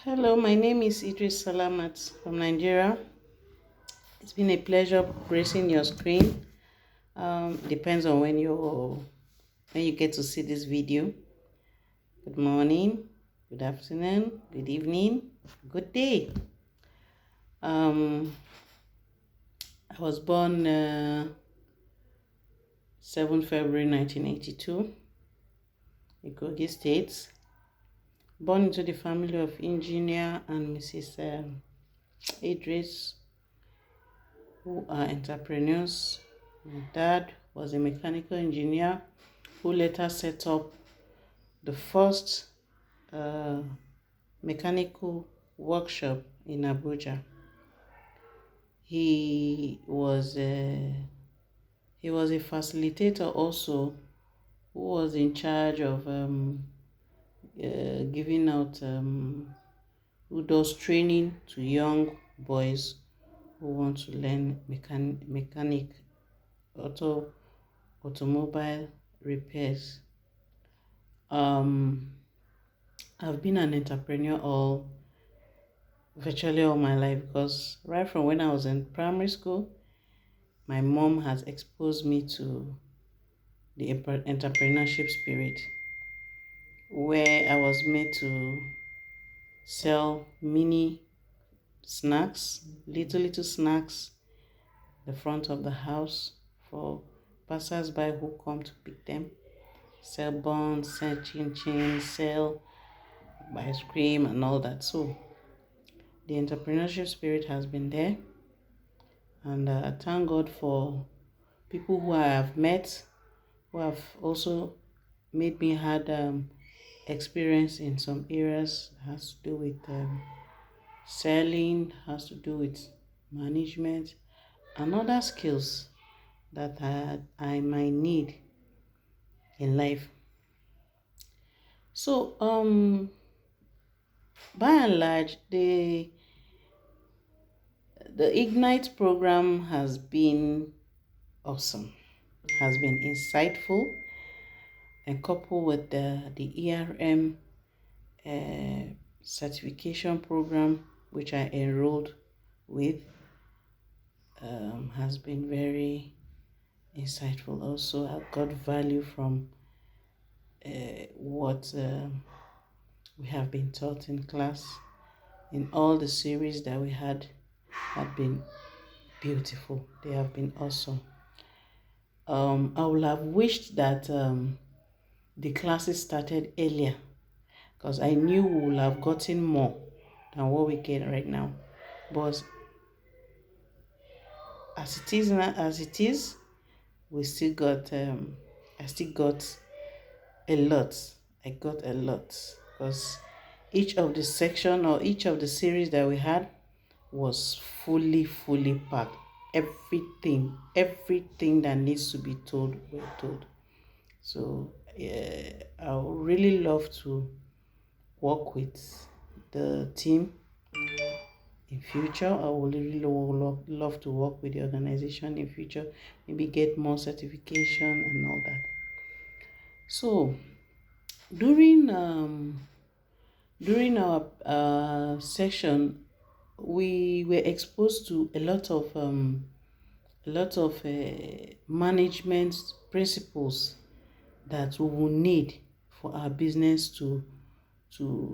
Hello, my name is Idris Salamat from Nigeria. It's been a pleasure gracing your screen. Depends on when you get to see this video. Good morning, good afternoon, good evening, good day. Um, I was born 7 February 1982 in Kogi State. Born into the family of engineer and Mrs. Idris, who are entrepreneurs. My dad was a mechanical engineer who later set up the first uh, mechanical workshop in Abuja. He was a facilitator also, who was in charge of giving out who does training to young boys who want to learn mechanic automobile repairs. Um, I've been an entrepreneur virtually all my life, because right from when I was in primary school, my mom has exposed me to the entrepreneurship spirit, where I was made to sell mini snacks, little snacks, the front of the house for passers-by who come to pick them, sell buns, sell chin, sell ice cream and all that. So the entrepreneurship spirit has been there, and I thank God for people who I have met who have also made me had experience in some areas that has to do with selling, has to do with management and other skills that I might need in life. So by and large, the Ignite program has been awesome, has been insightful, and coupled with the ERM certification program, which I enrolled with, has been very insightful. Also, I got value from what we have been taught in class. In all the series that we had been beautiful. They have been awesome. I would have wished that the classes started earlier, because I knew we would have gotten more than what we get right now. But as it is now, we still got I still got a lot. I got a lot, because each of the section or each of the series that we had was fully packed. Everything that needs to be told were told. So I would really love to work with the team in future. I would really love to work with the organization in future, maybe get more certification and all that. So during our session, we were exposed to a lot of management principles that we will need for our business to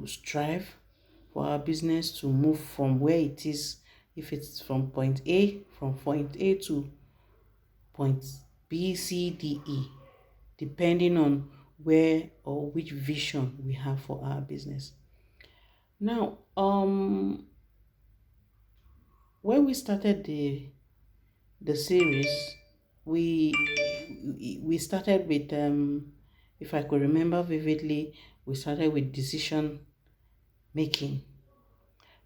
strive, for our business to move from where it is, if it's from point A to point B, C, D, E, depending on where or which vision we have for our business. Now, when we started the series, we started with if I could remember vividly, we started with decision making.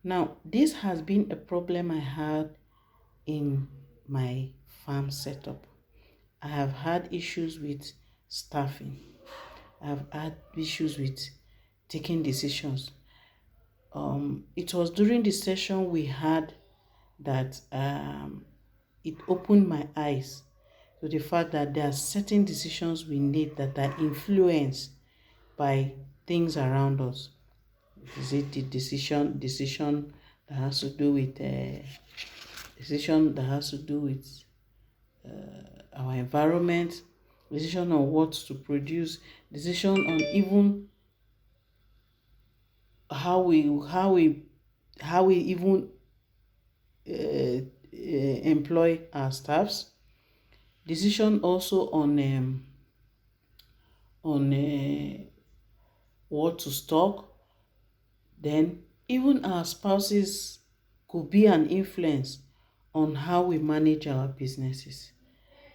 Now, this has been a problem I had in my farm setup. I have had issues with staffing. I have had issues with taking decisions. It was during the session we had that it opened my eyes to the fact that there are certain decisions we need that are influenced by things around us. Is it the decision that has to do with decision that has to do with our environment, decision on what to produce, decision on even how we even employ our staffs, decision also on what to stock. Then even our spouses could be an influence on how we manage our businesses,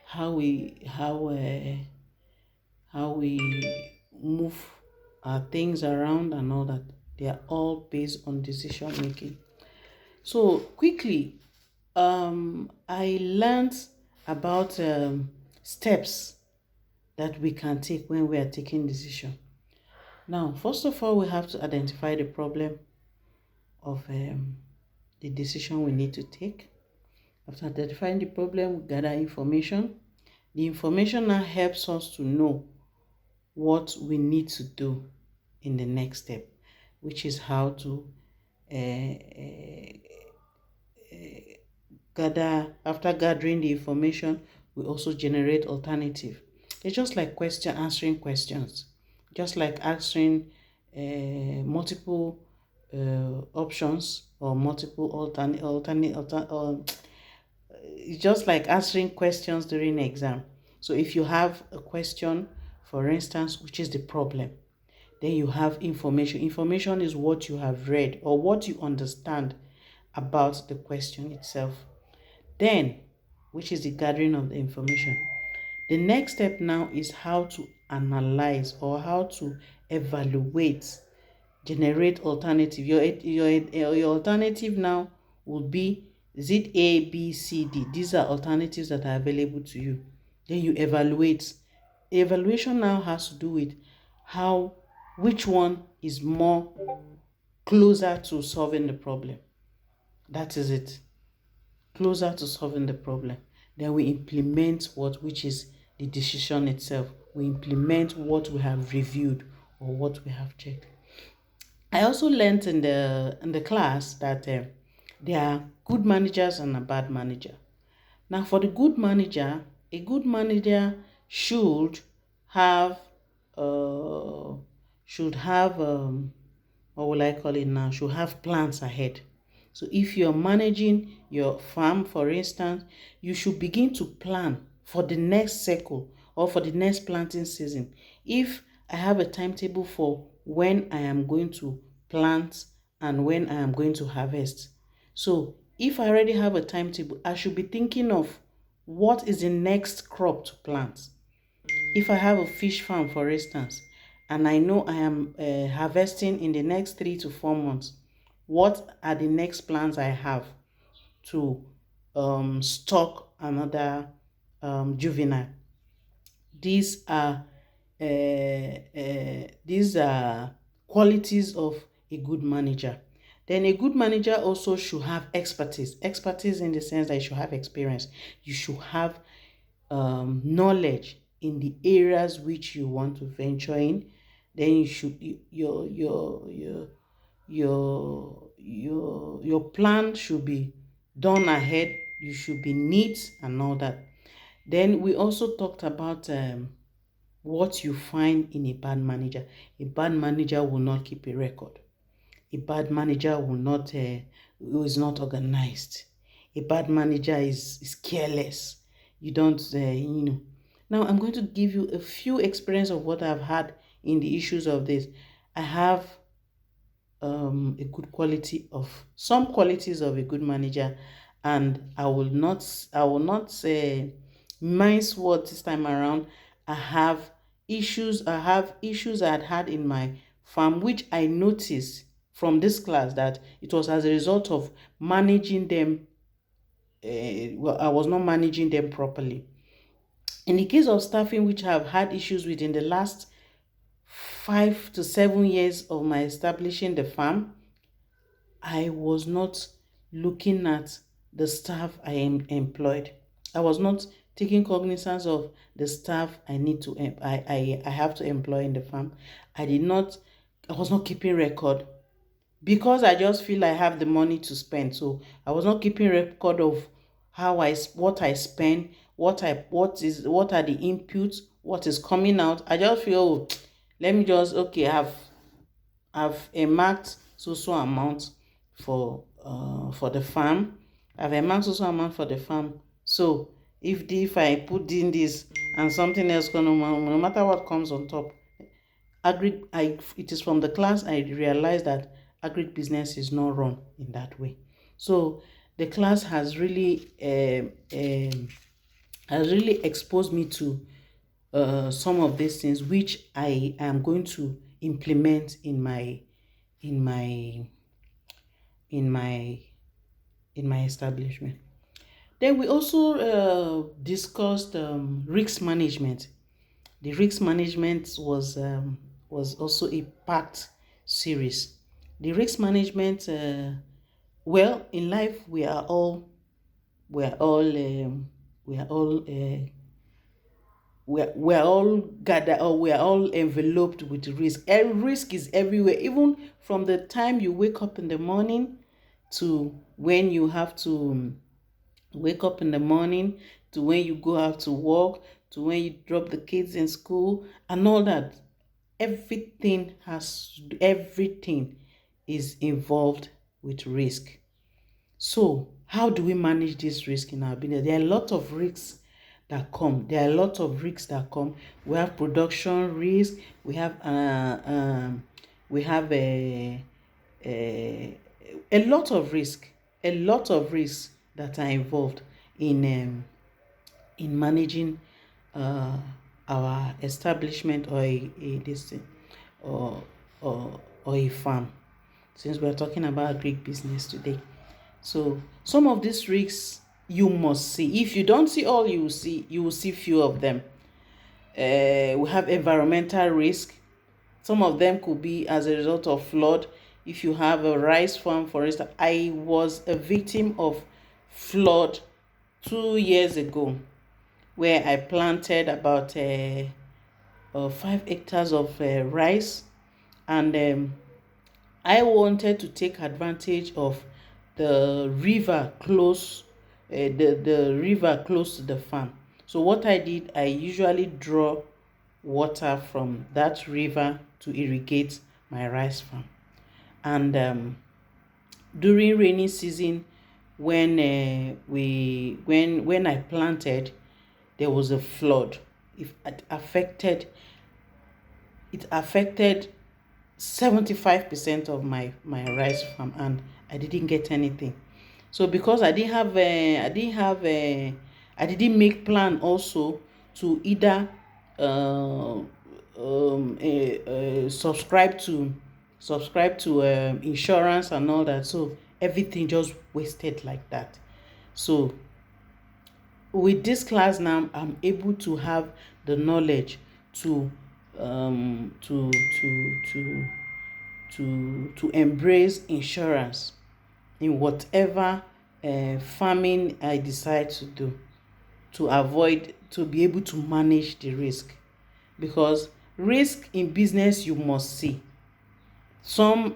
how we move our things around and all that. They are all based on decision making. So quickly, I learned about steps that we can take when we are taking decision. Now, first of all, we have to identify the problem of the decision we need to take. After identifying the problem, we gather information. The information now helps us to know what we need to do in the next step, which is how to after gathering the information, we also generate alternative. It's just like answering questions, just like answering multiple options or multiple it's just like answering questions during exam. So if you have a question, for instance, which is the problem, then you have information. Information is what you have read or what you understand about the question itself. Then, which is the gathering of the information. The next step now is how to analyze or how to evaluate, generate alternative. Your alternative now would be, is it A, B, C, D? These are alternatives that are available to you. Then you evaluate. Evaluation now has to do with which one is more closer to solving the problem. That is it. Closer to solving the problem. Then we implement which is the decision itself. We implement what we have reviewed or what we have checked. I also learned in the class that there are good managers and a bad manager. Now, for the good manager, a good manager should have what will I call it now? Should have plans ahead. So if you're managing your farm, for instance, you should begin to plan for the next cycle or for the next planting season. If I have a timetable for when I am going to plant and when I am going to harvest. So if I already have a timetable, I should be thinking of what is the next crop to plant. If I have a fish farm, for instance, and I know I am harvesting in the next 3 to 4 months, what are the next plans I have to stock another juvenile? These are qualities of a good manager. Then a good manager also should have expertise. Expertise in the sense that you should have experience. You should have knowledge in the areas which you want to venture in. Then you should your plan should be done ahead. You should be neat and all that. Then we also talked about what you find in a bad manager. A bad manager will not keep a record. A bad manager who is not organized. A bad manager is careless. You don't, Now, I'm going to give you a few experience of what I've had in the issues of this. I have a good quality of some qualities of a good manager, and I will not say mince words this time around. I have issues I had in my farm, which I noticed from this class that it was as a result of managing them. I was not managing them properly. In the case of staffing, which I have had issues with in the last 5 to 7 years of my establishing the farm, I was not looking at the staff I employed. I was not taking cognizance of the staff I have to employ in the farm. I was not keeping record. because I just feel I have the money to spend. So I was not keeping record of what I spend, what are the inputs, what is coming out. I just feel, oh, let me just, okay, have earmarked so amount for the farm. I've earmarked so amount for the farm. So if I put in this and something else going on, no matter what comes on top, it is from the class I realized that agribusiness is not run in that way. So the class has really exposed me to some of these things, which I am going to implement in my in my in my in my establishment. Then we also discussed risk management. The risk management was also a packed series. The risk management, well, in life we are all we are all we're all gathered, or we're all enveloped with risk. Every risk is everywhere, even from the time you wake up in the morning to when you have to wake up in the morning, to when you go out to work, to when you drop the kids in school and all that. Everything is involved with risk. So how do we manage this risk in our business? There are a lot of risks that come. We have production risk. We have a lot of risk. A lot of risks that are involved in managing uh, our establishment, or a this thing, or or a farm, since we're talking about Greek business today. So some of these risks you must see. If you don't see all, you will see few of them. We have environmental risk. Some of them could be as a result of flood. If you have a rice farm, for instance, I was a victim of flood 2 years ago, where I planted about 5 hectares of rice, and I wanted to take advantage of the river close, the river close to the farm. So what I did, I usually draw water from that river to irrigate my rice farm. And during rainy season, when when I planted, there was a flood. It affected 75% of my rice farm, and I didn't get anything. So because I didn't make plan also to either uh, subscribe to insurance and all that. So everything just wasted like that. So with this class now, I'm able to have the knowledge to um to to to to embrace insurance in whatever farming I decide to do, to be able to manage the risk. Because risk in business, you must see. Some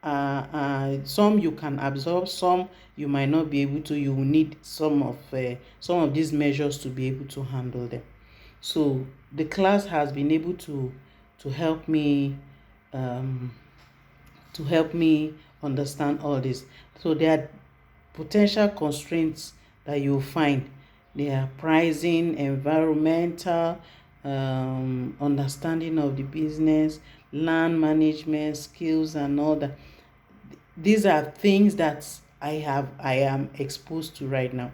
you can absorb, some you might not be able to. You will need some of these measures to be able to handle them. So the class has been able to help me um, understand all this. So there are potential constraints that you'll find. There are pricing, environmental, understanding of the business, land management skills, and all that. These are things that I am exposed to right now.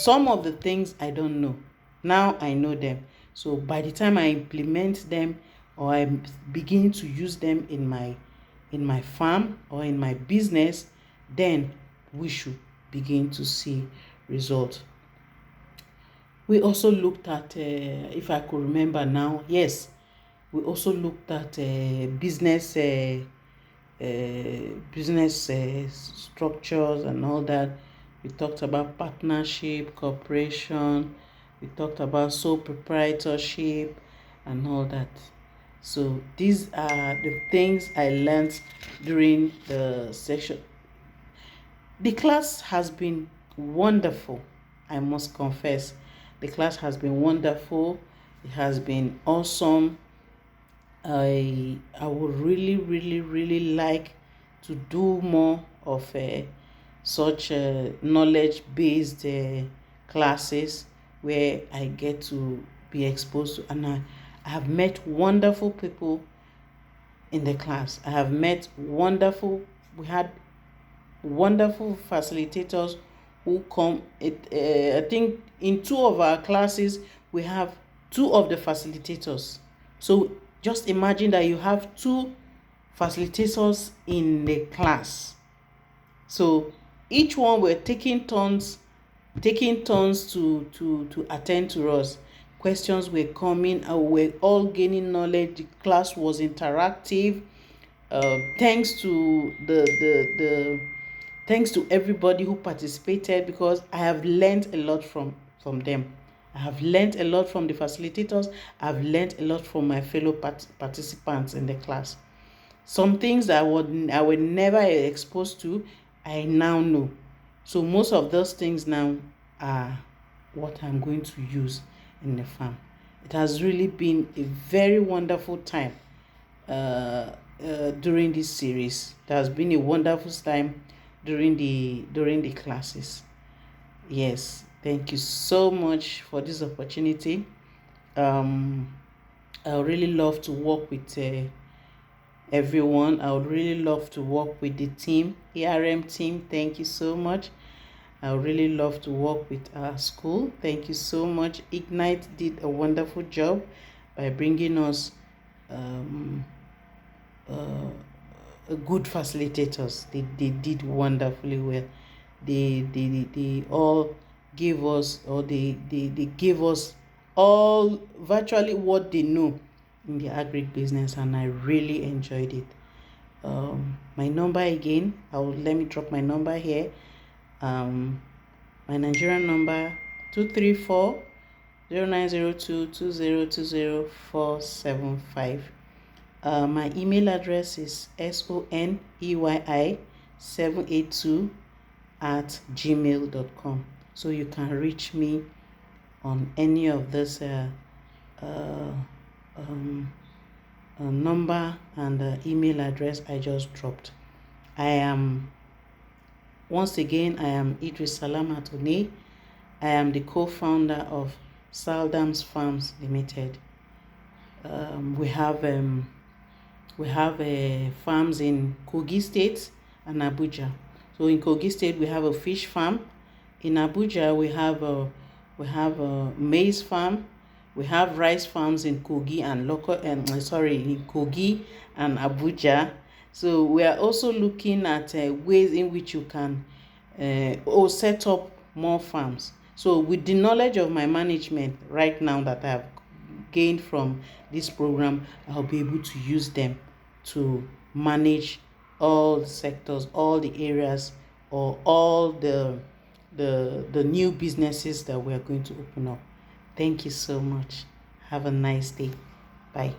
Some of the things I don't know, now I know them. So by the time I implement them, or I begin to use them in my farm or in my business, then we should begin to see results. We also looked at, if I could remember now, yes, we also looked at business structures and all that. We talked about partnership, cooperation. We talked about sole proprietorship and all that. So these are the things I learned during the session. The class has been wonderful, I must confess. The class has been wonderful. It has been awesome. I would really like to do more of such knowledge based classes where I get to be exposed to, and I have met wonderful people in the class. I have met wonderful, we had wonderful facilitators who come. I think in two of our classes we have two of the facilitators. So just imagine that you have two facilitators in the class. So each one were taking turns to attend to us. Questions were coming and we were all gaining knowledge. The class was interactive. Thanks to the thanks to everybody who participated, because I have learned a lot from them. I have learned a lot from the facilitators. I've learned a lot from my fellow participants in the class. Some things that I were never exposed to, I now know. So most of those things now are what I'm going to use in the farm. It has really been a very wonderful time during this series. It has been a wonderful time during the classes. Yes, thank you so much for this opportunity. I would really love to work with everyone. I would really love to work with the team, ARM team. Thank you so much. I would really love to work with our school. Thank you so much. Ignite did a wonderful job by bringing us good facilitators. They did wonderfully well. They all gave us, or they gave us all virtually what they know in the agric business, and I really enjoyed it. My number again, let me drop my number here. My Nigerian number 234 0902 2020 my email address is soneyy782@gmail.com. So you can reach me on any of this number and email address I just dropped. Once again, I am Idris Salam Atone. I am the co-founder of Saldams Farms Limited. We have farms in Kogi State and Abuja. So in Kogi State, we have a fish farm. In Abuja, we have a maize farm. We have rice farms in Kogi and in Kogi and Abuja. So we are also looking at ways in which you can set up more farms. So with the knowledge of my management right now that I have gained from this program, I'll be able to use them to manage all the sectors, all the areas, or all the new businesses that we are going to open up. Thank you so much. Have a nice day. Bye.